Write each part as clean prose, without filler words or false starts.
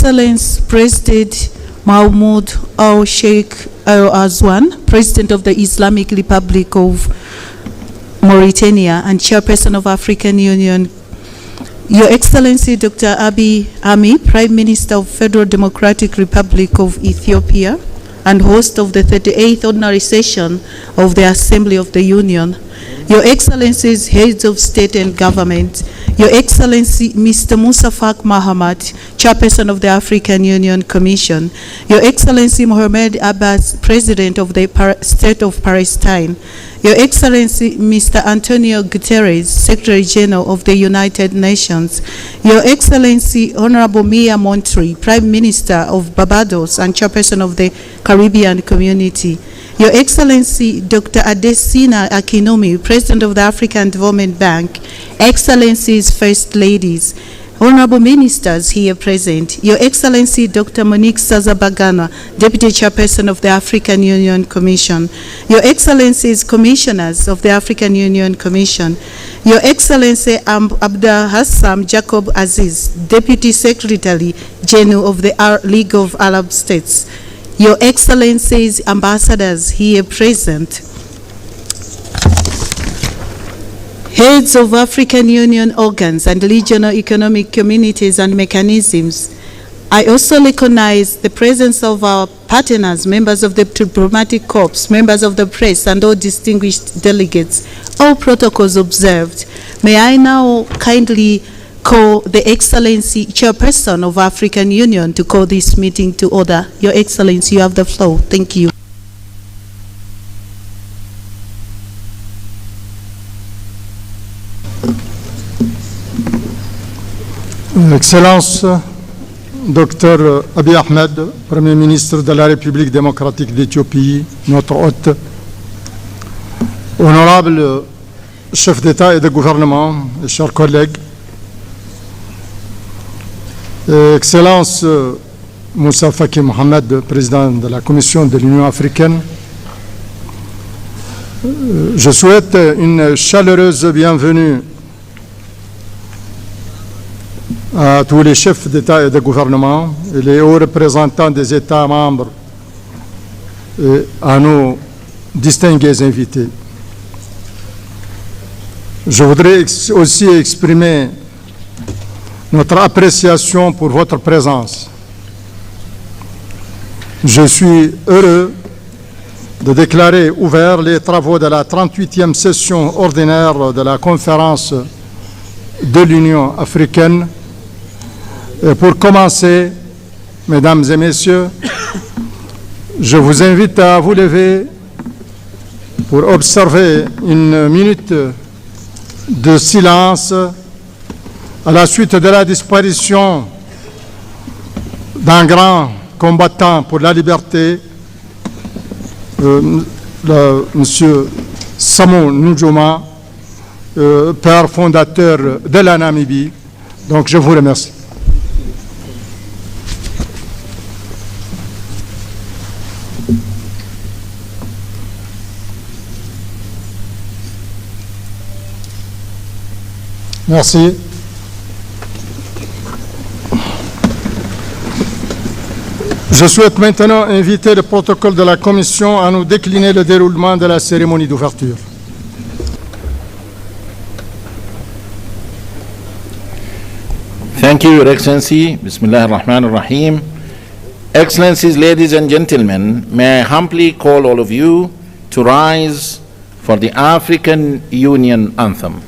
Excellency President Mahmoud al-Sheikh al-Azwan, President of the Islamic Republic of Mauritania and Chairperson of African Union, Your Excellency Dr. Abiy Ahmed, Prime Minister of Federal Democratic Republic of Ethiopia and host of the 38th Ordinary Session of the Assembly of the Union, Your Excellencies, Heads of State and Government, Your Excellency Mr. Musa Faki Mahamat, Chairperson of the African Union Commission, Your Excellency Mohammed Abbas, President of the State of Palestine, Your Excellency Mr. Antonio Guterres, Secretary General of the United Nations, Your Excellency Honorable Mia Montri, Prime Minister of Barbados and Chairperson of the Caribbean Community, Your Excellency Dr. Adesina Akinomi, President of the African Development Bank, Excellencies, First Ladies, Honorable Ministers here present, Your Excellency Dr. Monique Sazabagana, Deputy Chairperson of the African Union Commission, Your Excellencies Commissioners of the African Union Commission, Your Excellency Abdul Hassam Jacob Aziz, Deputy Secretary General of the League of Arab States, Your Excellencies Ambassadors here present, Heads of African Union organs and regional economic communities and mechanisms. I also recognize the presence of our partners, members of the diplomatic corps, members of the press, and all distinguished delegates. All protocols observed. May I now kindly call the Excellency Chairperson of African Union to call this meeting to order. Your Excellency, you have the floor. Thank you. Excellence, Dr. Abiy Ahmed, Premier ministre de la République démocratique d'Éthiopie, notre hôte, honorable chef d'État et de gouvernement, chers collègues, Excellence Moussa Faki Mohamed, président de la Commission de l'Union africaine, je souhaite une chaleureuse bienvenue à tous les chefs d'État et de gouvernement et les hauts représentants des États membres et à nos distingués invités. Je voudrais aussi exprimer notre appréciation pour votre présence. Je suis heureux de déclarer ouverts les travaux de la 38e session ordinaire de la conférence de l'Union africaine. Et pour commencer, mesdames et messieurs, je vous invite à vous lever pour observer une minute de silence à la suite de la disparition d'un grand combattant pour la liberté, Monsieur Samu Nujoma, père fondateur de la Namibie. Donc je vous remercie. Merci. Je souhaite maintenant inviter le protocole de la Commission à nous décliner le déroulement de la cérémonie d'ouverture. Thank you, Your Excellency. Bismillah ar-Rahman ar-Rahim. Excellencies, ladies and gentlemen, may I humbly call all of you to rise for the African Union anthem.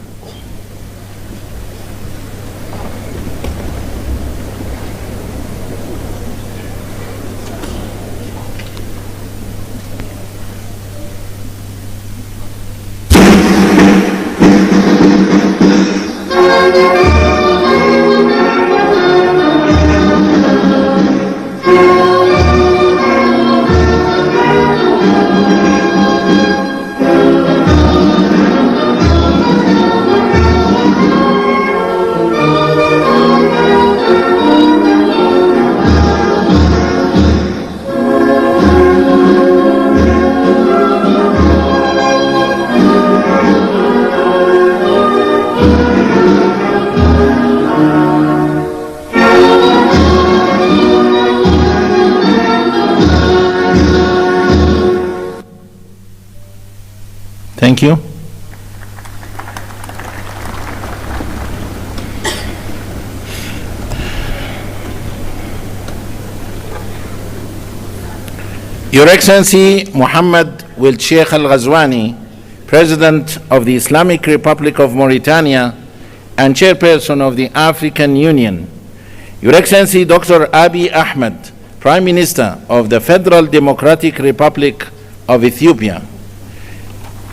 Thank you. Your Excellency Muhammad Wil Sheikh Al Ghazwani, President of the Islamic Republic of Mauritania and Chairperson of the African Union. Your Excellency Dr. Abiy Ahmed, Prime Minister of the Federal Democratic Republic of Ethiopia.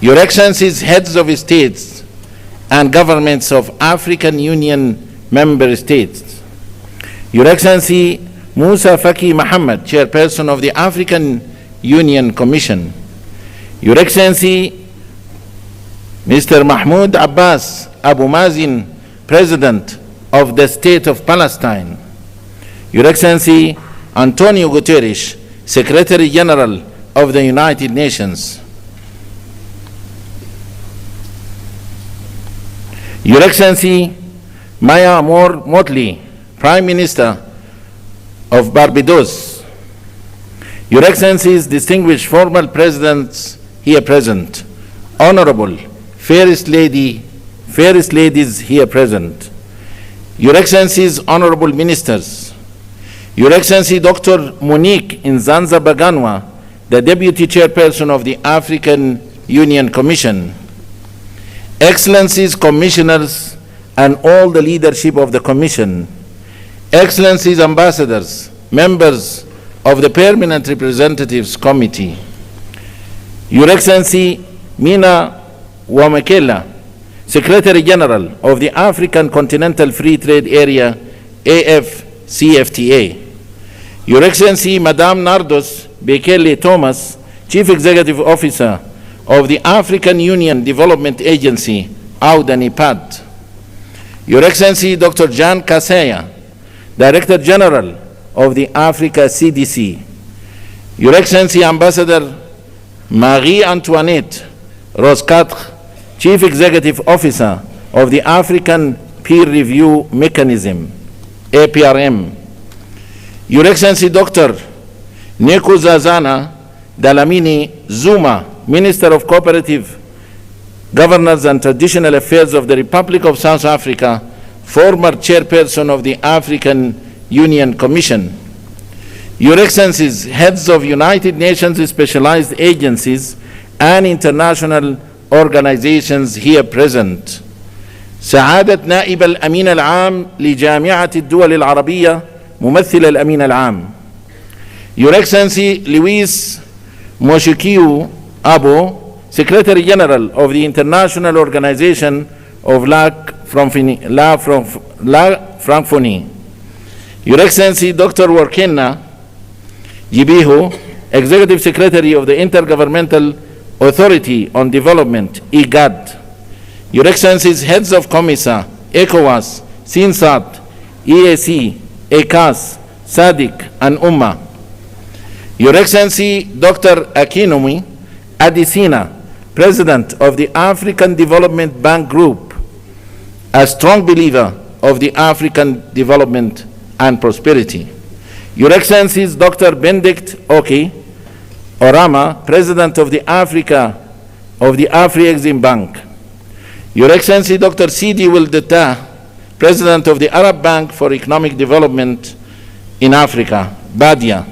Your Excellencies, Heads of States and Governments of African Union Member States. Your Excellency Musa Faki Mohammed, Chairperson of the African Union Commission. Your Excellency Mr. Mahmoud Abbas Abu Mazin, President of the State of Palestine. Your Excellency Antonio Guterres, Secretary General of the United Nations. Your Excellency Maya Motley, Prime Minister of Barbados. Your Excellencies, distinguished former presidents here present, Honorable Fairest Ladies here present, Your Excellencies, Honorable Ministers, Your Excellency Dr. Monique Nzanza Baganwa, the Deputy Chairperson of the African Union Commission, Excellencies, Commissioners, and all the leadership of the Commission, Excellencies, Ambassadors, members of the Permanent Representatives Committee, Your Excellency Mina Wamakela, Secretary General of the African Continental Free Trade Area, AFCFTA, Your Excellency Madame Nardos Bekele Thomas, Chief Executive Officer of the African Union Development Agency, AUDA-NIPAD, Your Excellency Dr. Jan Kaseya, Director General of the Africa CDC, Your Excellency Ambassador Marie-Antoinette Roscatre, Chief Executive Officer of the African Peer Review Mechanism, APRM, Your Excellency Dr. Nkosazana Dlamini Zuma, Minister of Cooperative Governance and Traditional Affairs of the Republic of South Africa, former Chairperson of the African Union Commission, Your Excellencies, Heads of United Nations Specialized Agencies and International Organizations here present, سعادة نائب الأمين العام لجامعة الدول العربية ممثل الأمين العام, Your Excellency Luis Moshikiu Abo, Secretary General of the International Organization of La Francophonie, Your Excellency Dr. Workena Jibiho, Executive Secretary of the Intergovernmental Authority on Development, IGAD, Your Excellencies, Heads of COMISA, ECOWAS, SINSAT, EAC, ECAS, SADC, and UMMA, Your Excellency Dr. Akinwumi Adesina, President of the African Development Bank Group, a strong believer of the African development and prosperity, Your Excellencies Dr. Benedict Oki Orama, President of the Afri-Exim Bank, Your Excellency Dr. Sidi Wildeta, President of the Arab Bank for Economic Development in Africa, BADIA,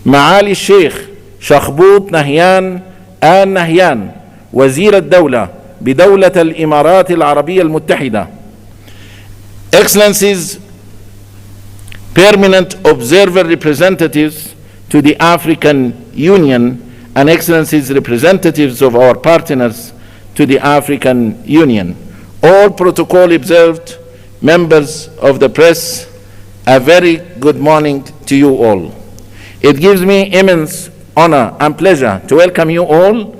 معالي الشيخ شخبوط نهيان آل نهيان, وزير الدولة بدولة الإمارات العربية المتحدة, Excellencies, Permanent Observer Representatives to the African Union, and Excellencies, Representatives of our partners to the African Union, all protocol observed, members of the press, a very good morning to you all. It gives me immense honor and pleasure to welcome you all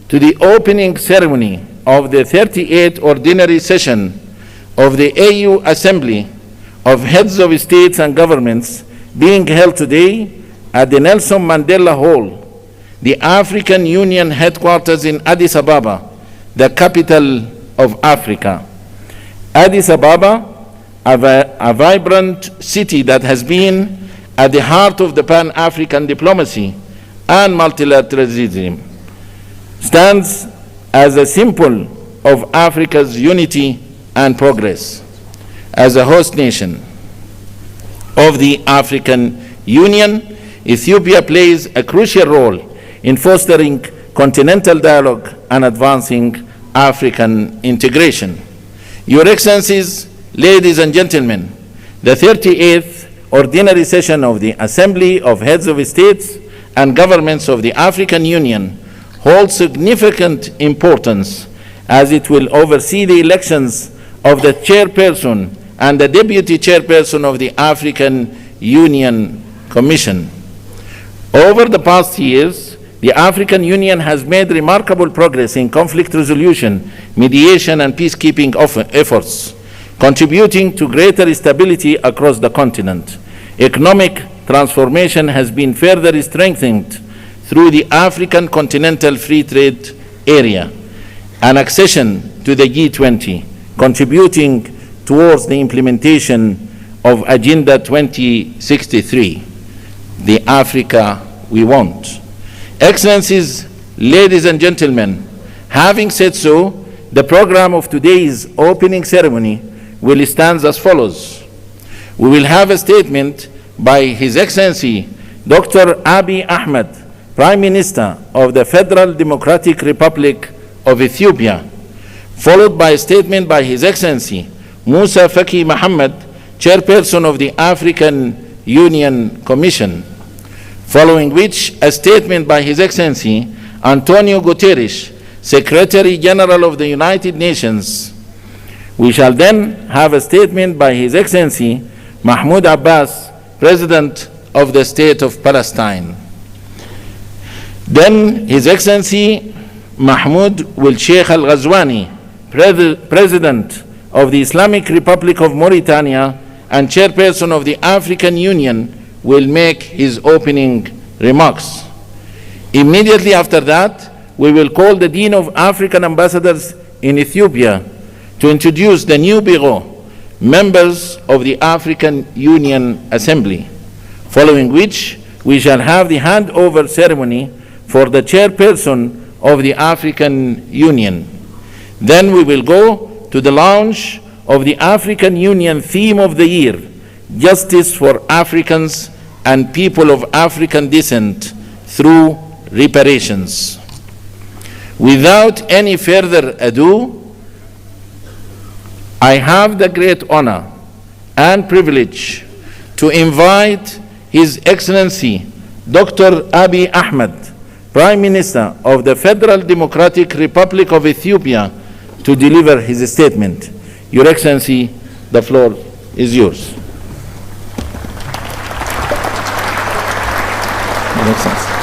to the opening ceremony of the 38th Ordinary Session of the AU Assembly of Heads of States and Governments, being held today at the Nelson Mandela Hall, the African Union headquarters in Addis Ababa, the capital of Africa. Addis Ababa, a vibrant city that has been at the heart of the Pan-African diplomacy and multilateralism, stands as a symbol of Africa's unity and progress. As a host nation of the African Union, Ethiopia plays a crucial role in fostering continental dialogue and advancing African integration. Your Excellencies, ladies and gentlemen, the 38th Ordinary Session of the Assembly of Heads of States and Governments of the African Union holds significant importance as it will oversee the elections of the chairperson and the deputy chairperson of the African Union Commission. Over the past years, the African Union has made remarkable progress in conflict resolution, mediation, and peacekeeping efforts, contributing to greater stability across the continent. Economic transformation has been further strengthened through the African Continental Free Trade Area and accession to the G20, contributing towards the implementation of Agenda 2063, the Africa we want. Excellencies, ladies and gentlemen, having said so, the program of today's opening ceremony will stand as follows. We will have a statement by His Excellency Dr. Abiy Ahmed, Prime Minister of the Federal Democratic Republic of Ethiopia, followed by a statement by His Excellency Musa Faki Mohammed, Chairperson of the African Union Commission, following which a statement by His Excellency Antonio Guterres, Secretary General of the United Nations. We shall then have a statement by His Excellency Mahmoud Abbas, President of the State of Palestine. Then His Excellency Mahmoud will Sheikh Al-Ghazwani, President of the Islamic Republic of Mauritania and Chairperson of the African Union, will make his opening remarks. Immediately after that, we will call the Dean of African Ambassadors in Ethiopia to introduce the new bureau, members of the African Union Assembly, following which we shall have the handover ceremony for the chairperson of the African Union. Then we will go to the launch of the African Union theme of the year, Justice for Africans and People of African Descent through Reparations. Without any further ado, I have the great honor and privilege to invite His Excellency Dr. Abiy Ahmed, Prime Minister of the Federal Democratic Republic of Ethiopia, to deliver his statement. Your Excellency, the floor is yours. Your Excellency.